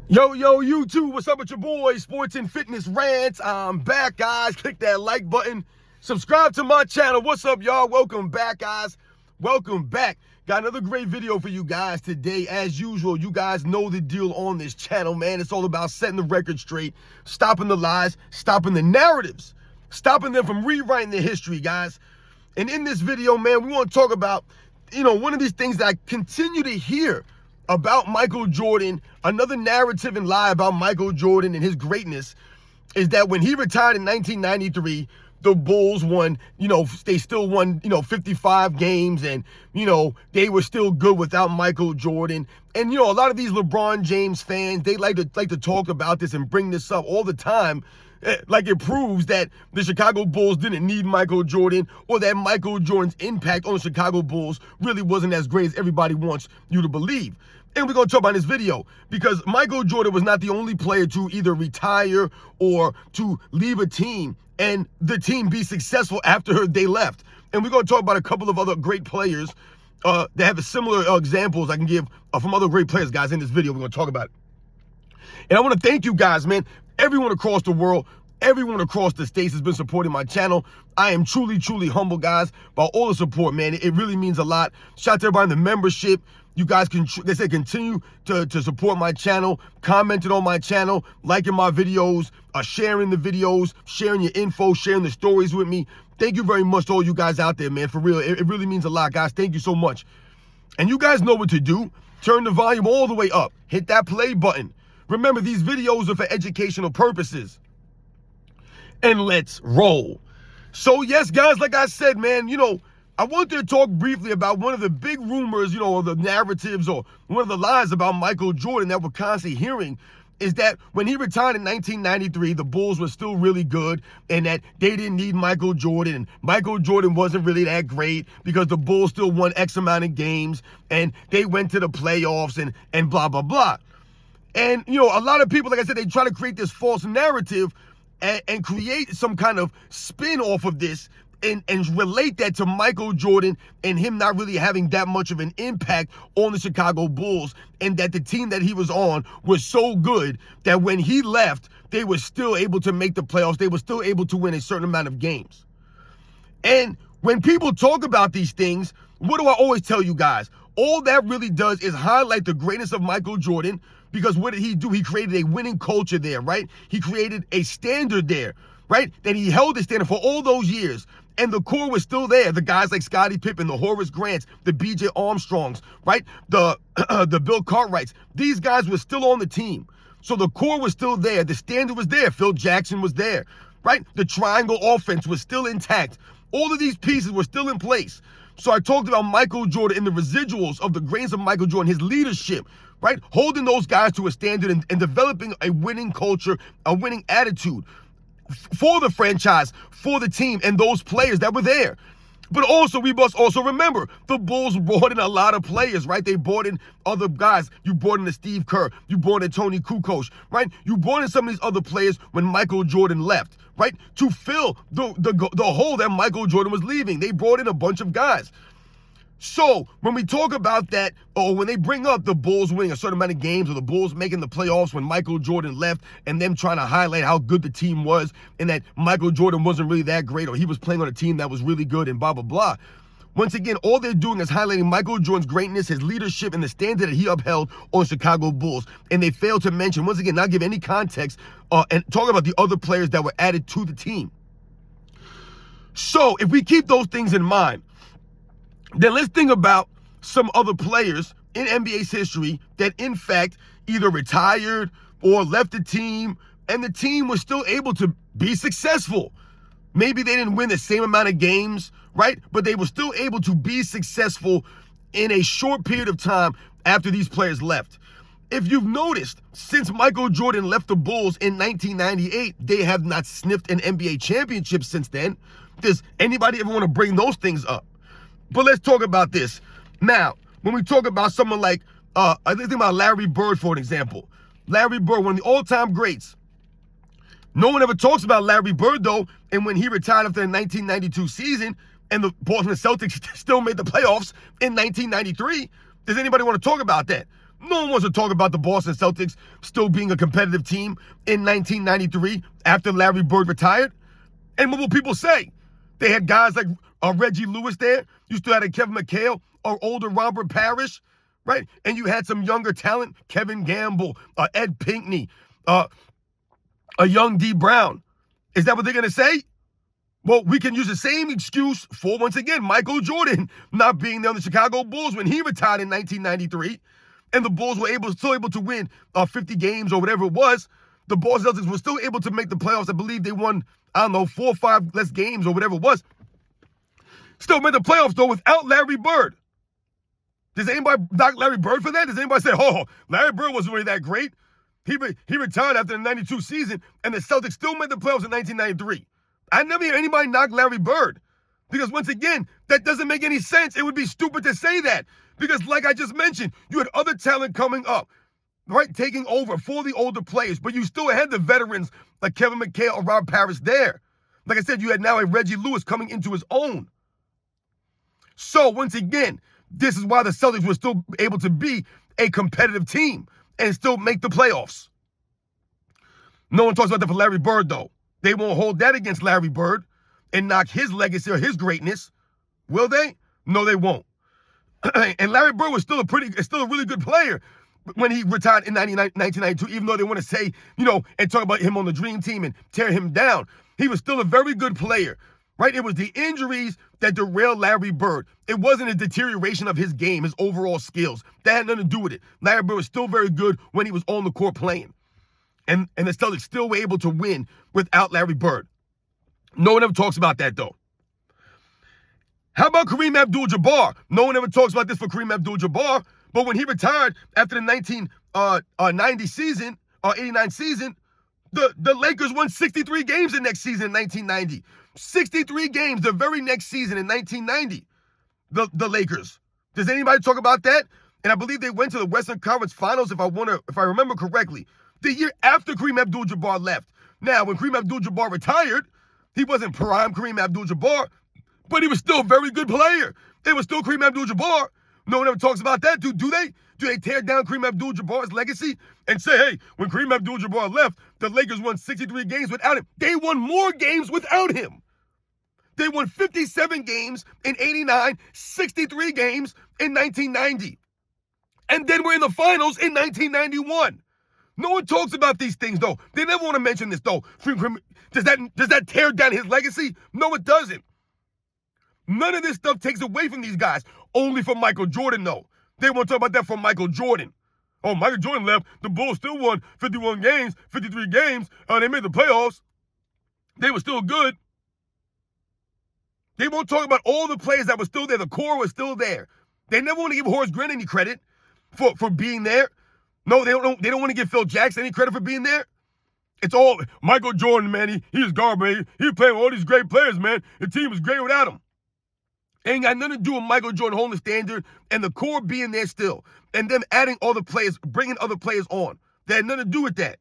Yo, YouTube, what's up with your boy, Sports and Fitness Rants? I'm back, guys. Click that like button. Subscribe to my channel. What's up, y'all? Welcome back, guys. Welcome back. Got another great video for you guys today. As usual, you guys know the deal on this channel, man. It's all about setting the record straight, stopping the lies, stopping the narratives, stopping them from rewriting their history, guys. And in this video, man, we want to talk about, one of these things that I continue to hear about Michael Jordan. Another narrative and lie about Michael Jordan and his greatness is that when he retired in 1993, the Bulls won, they still won, 55 games, and, they were still good without Michael Jordan. And, a lot of these LeBron James fans, they like to talk about this and bring this up all the time, like it proves that the Chicago Bulls didn't need Michael Jordan, or that Michael Jordan's impact on the Chicago Bulls really wasn't as great as everybody wants you to believe. And we're going to talk about this video because Michael Jordan was not the only player to either retire or to leave a team and the team be successful after they left. And we're going to talk about a couple of other great players that have similar examples I can give from other great players, guys, in this video. We're going to talk about it. And I want to thank you guys, man. Everyone across the world, everyone across the states has been supporting my channel. I am truly, truly humble, guys, by all the support, man. It really means a lot. Shout out to everybody in the membership. You guys can, they said, continue to support my channel, commenting on my channel, liking my videos, sharing the videos, sharing your info, sharing the stories with me. Thank you very much to all you guys out there, man. For real, it really means a lot, guys. Thank you so much. And you guys know what to do. Turn the volume all the way up. Hit that play button. Remember, these videos are for educational purposes. And let's roll. So, yes, guys, like I said, man, I wanted to talk briefly about one of the big rumors, or the narratives or one of the lies about Michael Jordan that we're constantly hearing is that when he retired in 1993, the Bulls were still really good and that they didn't need Michael Jordan. And Michael Jordan wasn't really that great because the Bulls still won X amount of games and they went to the playoffs and blah, blah, blah. And, a lot of people, like I said, they try to create this false narrative and create some kind of spin off of this and relate that to Michael Jordan and him not really having that much of an impact on the Chicago Bulls, and that the team that he was on was so good that when he left, they were still able to make the playoffs. They were still able to win a certain amount of games. And when people talk about these things, what do I always tell you guys? All that really does is highlight the greatness of Michael Jordan, because what did he do? He created a winning culture there, right? He created a standard there, right? That he held the standard for all those years. And the core was still there. The guys like Scottie Pippen, the Horace Grants, the B.J. Armstrongs, right? The Bill Cartwrights. These guys were still on the team. So the core was still there. The standard was there. Phil Jackson was there, right? The triangle offense was still intact. All of these pieces were still in place. So I talked about Michael Jordan and the residuals of the grains of Michael Jordan, his leadership, right? Holding those guys to a standard and developing a winning culture, a winning attitude for the franchise, for the team, and those players that were there. But also, we must also remember, the Bulls brought in a lot of players, right? They brought in other guys. You brought in a Steve Kerr. You brought in Tony Kukoc, right? You brought in some of these other players when Michael Jordan left, right? To fill the hole that Michael Jordan was leaving. They brought in a bunch of guys. So when we talk about that, or when they bring up the Bulls winning a certain amount of games, or the Bulls making the playoffs when Michael Jordan left, and them trying to highlight how good the team was, and that Michael Jordan wasn't really that great, or he was playing on a team that was really good, and blah, blah, blah. Once again, all they're doing is highlighting Michael Jordan's greatness, his leadership, and the standard that he upheld on Chicago Bulls. And they fail to mention, once again, not give any context, and talk about the other players that were added to the team. So if we keep those things in mind, then let's think about some other players in NBA's history that, in fact, either retired or left the team, and the team was still able to be successful. Maybe they didn't win the same amount of games, right? But they were still able to be successful in a short period of time after these players left. If you've noticed, since Michael Jordan left the Bulls in 1998, they have not sniffed an NBA championship since then. Does anybody ever want to bring those things up? But let's talk about this. Now, when we talk about someone like, I think about Larry Bird, for an example. Larry Bird, one of the all-time greats. No one ever talks about Larry Bird, though, and when he retired after the 1992 season, and the Boston Celtics still made the playoffs in 1993, does anybody want to talk about that? No one wants to talk about the Boston Celtics still being a competitive team in 1993 after Larry Bird retired. And what will people say? They had guys like Reggie Lewis there. You still had a Kevin McHale or older Robert Parrish, right? And you had some younger talent, Kevin Gamble, Ed Pinckney, a young D. Brown. Is that what they're going to say? Well, we can use the same excuse for, once again, Michael Jordan not being there on the Chicago Bulls when he retired in 1993. And the Bulls were still able to win 50 games or whatever it was. The Boston Celtics were still able to make the playoffs. I believe they won, 4 or 5 less games or whatever it was. Still made the playoffs, though, without Larry Bird. Does anybody knock Larry Bird for that? Does anybody say, oh, Larry Bird wasn't really that great? He retired after the 92 season, and the Celtics still made the playoffs in 1993. I never hear anybody knock Larry Bird. Because, once again, that doesn't make any sense. It would be stupid to say that. Because, like I just mentioned, you had other talent coming up, right, taking over for the older players, but you still had the veterans like Kevin McHale or Rob Parrish there. Like I said, you had now a Reggie Lewis coming into his own. So, once again, this is why the Celtics were still able to be a competitive team and still make the playoffs. No one talks about that for Larry Bird, though. They won't hold that against Larry Bird and knock his legacy or his greatness. Will they? No, they won't. And Larry Bird was still a really good player when he retired in 1992, even though they want to say, and talk about him on the dream team and tear him down. He was still a very good player, right? It was the injuries that derailed Larry Bird. It wasn't a deterioration of his game, his overall skills. That had nothing to do with it. Larry Bird was still very good when he was on the court playing. And the Celtics still were able to win without Larry Bird. No one ever talks about that, though. How about Kareem Abdul-Jabbar? No one ever talks about this for Kareem Abdul-Jabbar, but when he retired after the 1990 season, 89 season, the Lakers won 63 games the next season in 1990. 63 games the very next season in 1990, the Lakers. Does anybody talk about that? And I believe they went to the Western Conference Finals, if I remember correctly, the year after Kareem Abdul-Jabbar left. Now, when Kareem Abdul-Jabbar retired, he wasn't prime Kareem Abdul-Jabbar, but he was still a very good player. It was still Kareem Abdul-Jabbar. No one ever talks about that, do they? Do they tear down Kareem Abdul-Jabbar's legacy and say, hey, when Kareem Abdul-Jabbar left, the Lakers won 63 games without him. They won more games without him. They won 57 games in 89, 63 games in 1990. And then we're in the finals in 1991. No one talks about these things, though. They never want to mention this, though. Does that tear down his legacy? No, it doesn't. None of this stuff takes away from these guys. Only for Michael Jordan, though. They won't talk about that for Michael Jordan. Oh, Michael Jordan left. The Bulls still won 51 games, 53 games. They made the playoffs. They were still good. They won't talk about all the players that were still there. The core was still there. They never want to give Horace Grant any credit for being there. No, they don't want to give Phil Jackson any credit for being there. It's all Michael Jordan, man. He was garbage. He was playing with all these great players, man. The team was great without him. Ain't got nothing to do with Michael Jordan holding the standard and the core being there still. And them adding all the players, bringing other players on. They had nothing to do with that.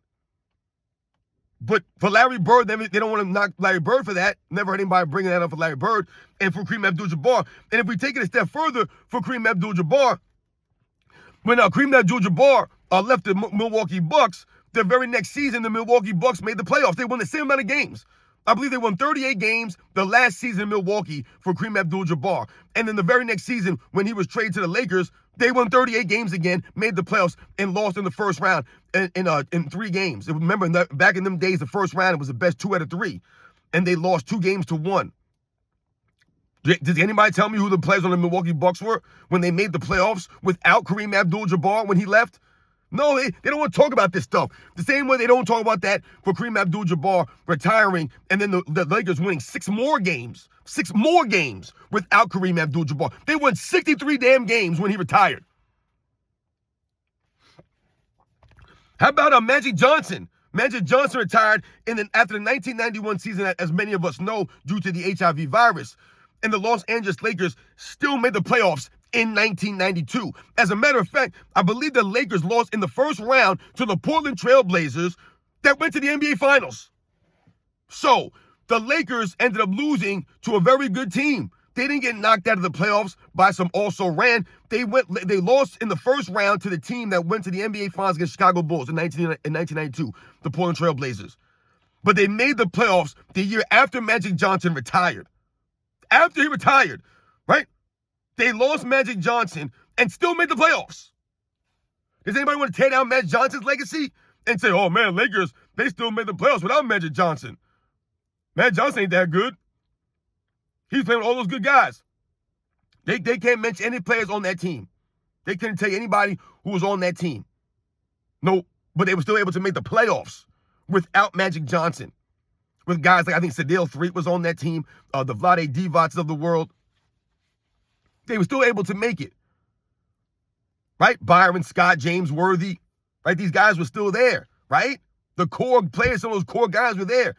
But for Larry Bird, they don't want to knock Larry Bird for that. Never heard anybody bringing that up for Larry Bird. And for Kareem Abdul-Jabbar. And if we take it a step further for Kareem Abdul-Jabbar, when Kareem Abdul-Jabbar left the Milwaukee Bucks, the very next season, the Milwaukee Bucks made the playoffs. They won the same amount of games. I believe they won 38 games the last season in Milwaukee for Kareem Abdul-Jabbar. And then the very next season, when he was traded to the Lakers, they won 38 games again, made the playoffs, and lost in the first round in 3 games. Remember, back in them days, the first round, it was the best 2 out of 3. And they lost 2 games to 1. Does anybody tell me who the players on the Milwaukee Bucks were when they made the playoffs without Kareem Abdul-Jabbar when he left? No, they don't want to talk about this stuff. The same way they don't talk about that for Kareem Abdul-Jabbar retiring and then the Lakers winning 6 more games. 6 more games without Kareem Abdul-Jabbar. They won 63 damn games when he retired. How about Magic Johnson? Magic Johnson retired after the 1991 season, as many of us know, due to the HIV virus. And the Los Angeles Lakers still made the playoffs in 1992. As a matter of fact, I believe the Lakers lost in the first round to the Portland Trail Blazers that went to the NBA Finals. So, the Lakers ended up losing to a very good team, They didn't get knocked out of the playoffs by some also-ran. They lost in the first round to the team that went to the NBA Finals against Chicago Bulls in 1992, the Portland Trail Blazers. But they made the playoffs the year after Magic Johnson retired. After he retired, right? They lost Magic Johnson and still made the playoffs. Does anybody want to tear down Magic Johnson's legacy and say, oh man, Lakers, they still made the playoffs without Magic Johnson? Magic Johnson ain't that good. He's playing with all those good guys. They can't mention any players on that team. They couldn't tell you anybody who was on that team. No, but they were still able to make the playoffs without Magic Johnson. With guys like, I think Sadil Threet was on that team, the Vlade Divacs of the world. They were still able to make it. Right? Byron Scott, James Worthy. Right? These guys were still there. Right? The core players, some of those core guys were there.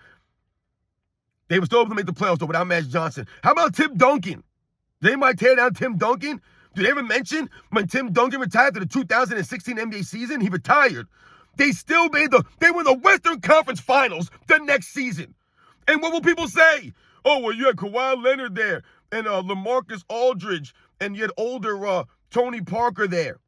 They were still able to make the playoffs though without Magic Johnson. How about Tim Duncan? Did anybody tear down Tim Duncan? Did they ever mention when Tim Duncan retired to the 2016 NBA season? He retired. They still they were in the Western Conference Finals the next season. And what will people say? Oh, well, you had Kawhi Leonard there and LaMarcus Aldridge and you had older Tony Parker there.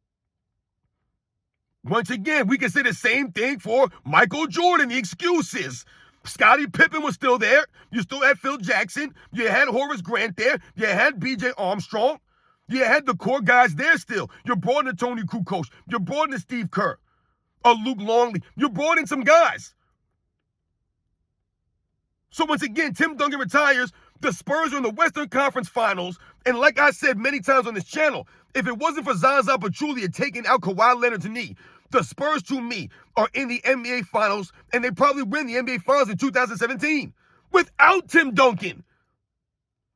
Once again, we can say the same thing for Michael Jordan, the excuses. Scottie Pippen was still there. You still had Phil Jackson. You had Horace Grant there. You had B.J. Armstrong. You had the core guys there still. You brought in Tony Kukoc. You brought in Steve Kerr. Luke Longley. You brought in some guys. So once again, Tim Duncan retires. The Spurs are in the Western Conference Finals. And like I said many times on this channel, if it wasn't for Zaza Pachulia taking out Kawhi Leonard's knee, the Spurs, to me, are in the NBA Finals, and they probably win the NBA Finals in 2017 without Tim Duncan.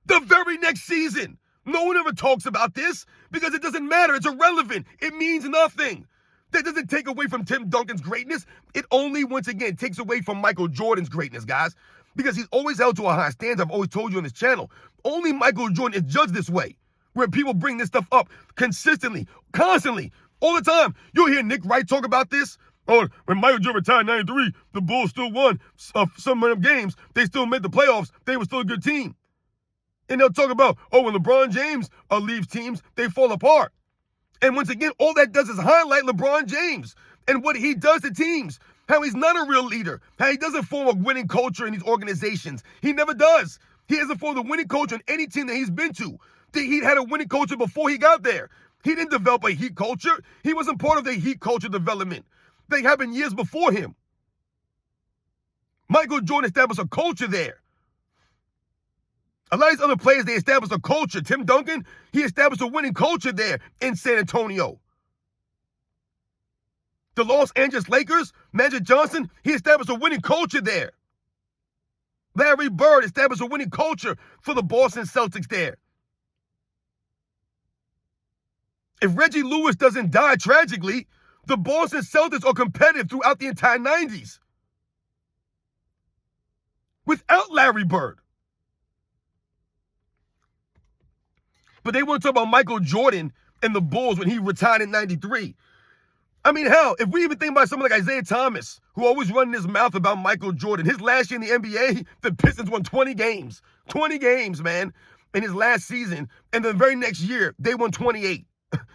The very next season. No one ever talks about this because it doesn't matter. It's irrelevant. It means nothing. That doesn't take away from Tim Duncan's greatness. It only, once again, takes away from Michael Jordan's greatness, guys, because he's always held to a high standard. I've always told you on this channel. Only Michael Jordan is judged this way, where people bring this stuff up consistently, constantly. All the time. You'll hear Nick Wright talk about this. Oh, when Michael Jordan retired in 93, the Bulls still won some of them games. They still made the playoffs. They were still a good team. And they'll talk about, oh, when LeBron James leaves teams, they fall apart. And once again, all that does is highlight LeBron James and what he does to teams. How he's not a real leader. How he doesn't form a winning culture in these organizations. He never does. He hasn't formed a winning culture in any team that he's been to. He had a winning culture before he got there. He didn't develop a Heat culture. He wasn't part of the Heat culture development. They happened years before him. Michael Jordan established a culture there. A lot of these other players, they established a culture. Tim Duncan, he established a winning culture there in San Antonio. The Los Angeles Lakers, Magic Johnson, he established a winning culture there. Larry Bird established a winning culture for the Boston Celtics there. If Reggie Lewis doesn't die tragically, the Boston Celtics are competitive throughout the entire 90s. Without Larry Bird. But they want to talk about Michael Jordan and the Bulls when he retired in 93. I mean, hell, if we even think about someone like Isaiah Thomas, who always running his mouth about Michael Jordan, his last year in the NBA, the Pistons won 20 games. 20 games, man, in his last season. And the very next year, they won 28.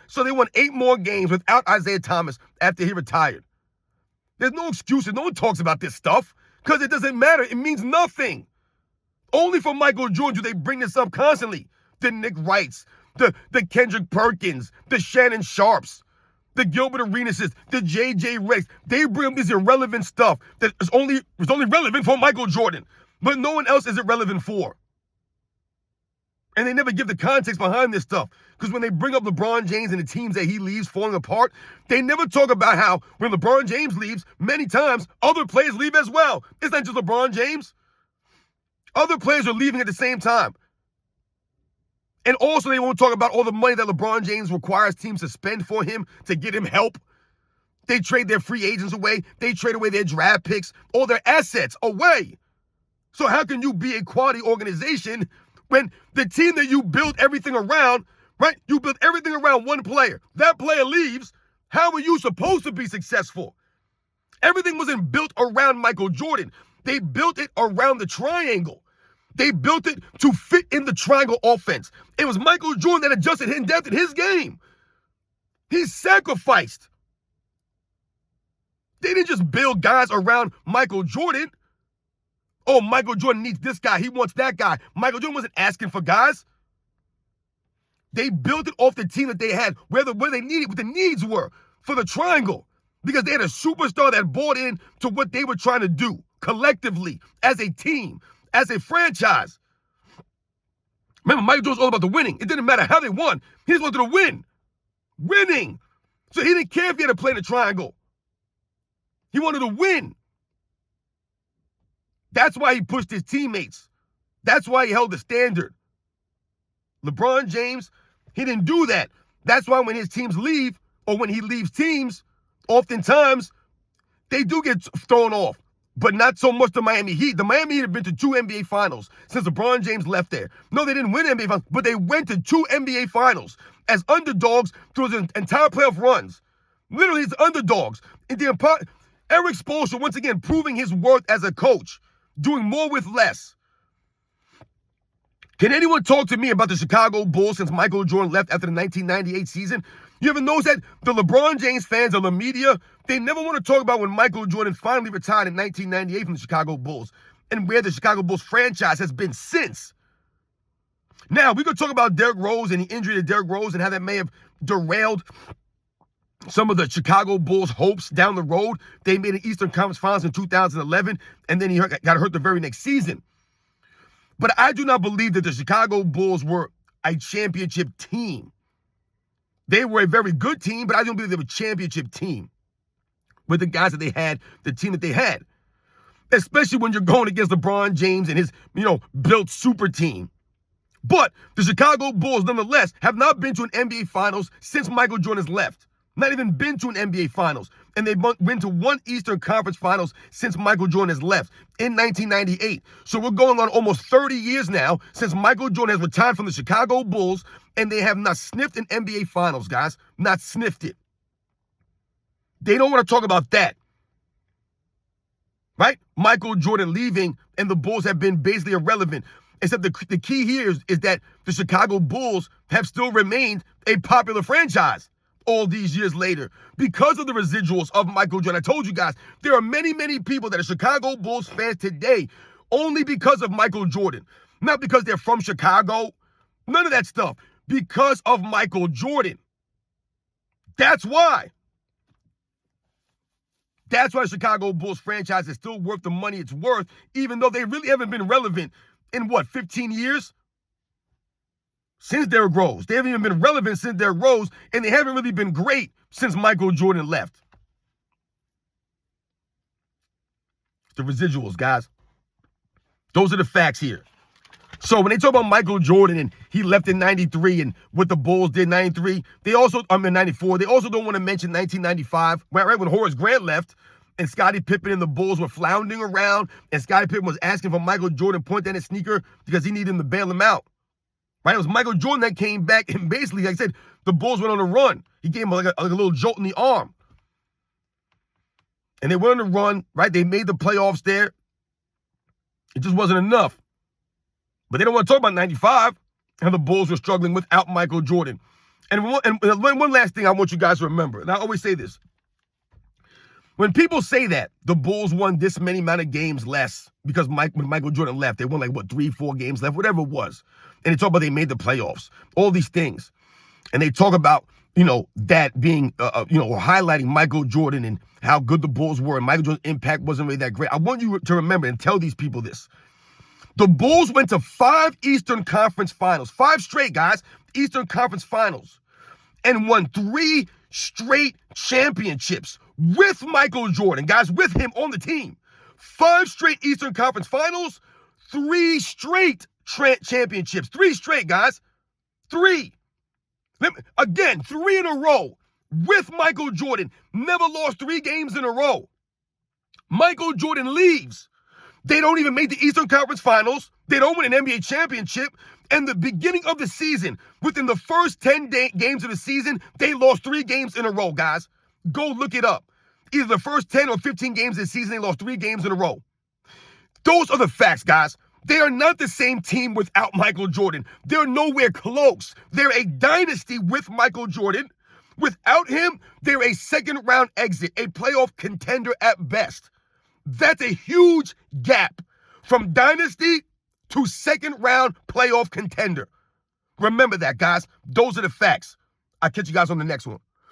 So they won 8 more games without Isaiah Thomas after he retired. There's no excuses. No one talks about this stuff because it doesn't matter. It means nothing. Only for Michael Jordan do they bring this up constantly. The Nick Wrights, the Kendrick Perkins, the Shannon Sharps, the Gilbert Arenases, the J.J. Recks. They bring up this irrelevant stuff that is only relevant for Michael Jordan, but no one else is it relevant for. And they never give the context behind this stuff. Because when they bring up LeBron James and the teams that he leaves falling apart, they never talk about how when LeBron James leaves, many times other players leave as well. It's not just LeBron James. Other players are leaving at the same time. And also they won't talk about all the money that LeBron James requires teams to spend for him to get him help. They trade their free agents away. They trade away their draft picks, all their assets away. So how can you be a quality organization when the team that you build everything around, right? You build everything around one player. That player leaves. How are you supposed to be successful? Everything wasn't built around Michael Jordan. They built it around the triangle. They built it to fit in the triangle offense. It was Michael Jordan that adjusted and adapted his game. He sacrificed. They didn't just build guys around Michael Jordan. Oh, Michael Jordan needs this guy. He wants that guy. Michael Jordan wasn't asking for guys. They built it off the team that they had, where they needed, what the needs were for the triangle. Because they had a superstar that bought in to what they were trying to do collectively, as a team, as a franchise. Remember, Michael Jordan was all about the winning. It didn't matter how they won. He just wanted to win. Winning. So he didn't care if he had to play in the triangle. He wanted to win. That's why he pushed his teammates. That's why he held the standard. LeBron James, he didn't do that. That's why when his teams leave, or when he leaves teams, oftentimes they do get thrown off. But not so much the Miami Heat. The Miami Heat have been to 2 NBA Finals since LeBron James left there. No, they didn't win NBA Finals, but they went to 2 NBA Finals as underdogs through his entire playoff runs. Literally, as underdogs. Eric Spoelstra, once again, proving his worth as a coach, doing more with less. Can anyone talk to me about the Chicago Bulls since Michael Jordan left after the 1998 season? You ever notice that the LeBron James fans or the media, they never want to talk about when Michael Jordan finally retired in 1998 from the Chicago Bulls and where the Chicago Bulls franchise has been since. Now, we could talk about Derrick Rose and the injury to Derrick Rose and how that may have derailed some of the Chicago Bulls' hopes down the road. They made an Eastern Conference Finals in 2011, and then he got hurt the very next season. But I do not believe that the Chicago Bulls were a championship team. They were a very good team, but I don't believe they were a championship team with the guys that they had, the team that they had. Especially when you're going against LeBron James and his, built super team. But the Chicago Bulls, nonetheless, have not been to an NBA Finals since Michael Jordan has left. Not even been to an NBA Finals. And they've been to 1 Eastern Conference Finals since Michael Jordan has left in 1998. So we're going on almost 30 years now since Michael Jordan has retired from the Chicago Bulls, and they have not sniffed an NBA Finals, guys. Not sniffed it. They don't want to talk about that. Right? Michael Jordan leaving, and the Bulls have been basically irrelevant. Except the key here is that the Chicago Bulls have still remained a popular franchise all these years later because of the residuals of Michael Jordan. I told you guys, there are many, many people that are Chicago Bulls fans today only because of Michael Jordan. Not because they're from Chicago. None of that stuff. Because of Michael Jordan. That's why. That's why the Chicago Bulls franchise is still worth the money it's worth, even though they really haven't been relevant in 15 years? Since Derrick Rose. They haven't even been relevant since Derrick Rose, and they haven't really been great since Michael Jordan left. The residuals, guys. Those are the facts here. So when they talk about Michael Jordan and he left in 93 and what the Bulls did in 93, in 94, they also don't want to mention 1995, right when Horace Grant left and Scottie Pippen and the Bulls were floundering around and Scottie Pippen was asking for Michael Jordan to point down his sneaker because he needed him to bail him out. Right? It was Michael Jordan that came back and basically, like I said, the Bulls went on a run. He gave him like a little jolt in the arm. And they went on a run, right? They made the playoffs there. It just wasn't enough. But they don't want to talk about 95, how the Bulls were struggling without Michael Jordan. And one last thing I want you guys to remember, and I always say this. When people say that the Bulls won this many amount of games less because when Michael Jordan left, they won 3, 4 games left, whatever it was. And they talk about they made the playoffs, all these things. And they talk about, that being, highlighting Michael Jordan and how good the Bulls were and Michael Jordan's impact wasn't really that great. I want you to remember and tell these people this. The Bulls went to 5 Eastern Conference Finals, 5 straight, guys, Eastern Conference Finals, and won 3 straight championships with Michael Jordan, guys, with him on the team. 5 straight Eastern Conference Finals, 3 straight championships. 3 straight, guys. 3. Again, 3 in a row with Michael Jordan. Never lost 3 games in a row. Michael Jordan leaves. They don't even make the Eastern Conference Finals. They don't win an NBA championship. And the beginning of the season, within the first 10 games of the season, they lost 3 games in a row, guys. Go look it up. Either the first 10 or 15 games of the season, they lost 3 games in a row. Those are the facts, guys. They are not the same team without Michael Jordan. They're nowhere close. They're a dynasty with Michael Jordan. Without him, they're a second-round exit, a playoff contender at best. That's a huge gap from dynasty to second-round playoff contender. Remember that, guys. Those are the facts. I'll catch you guys on the next one.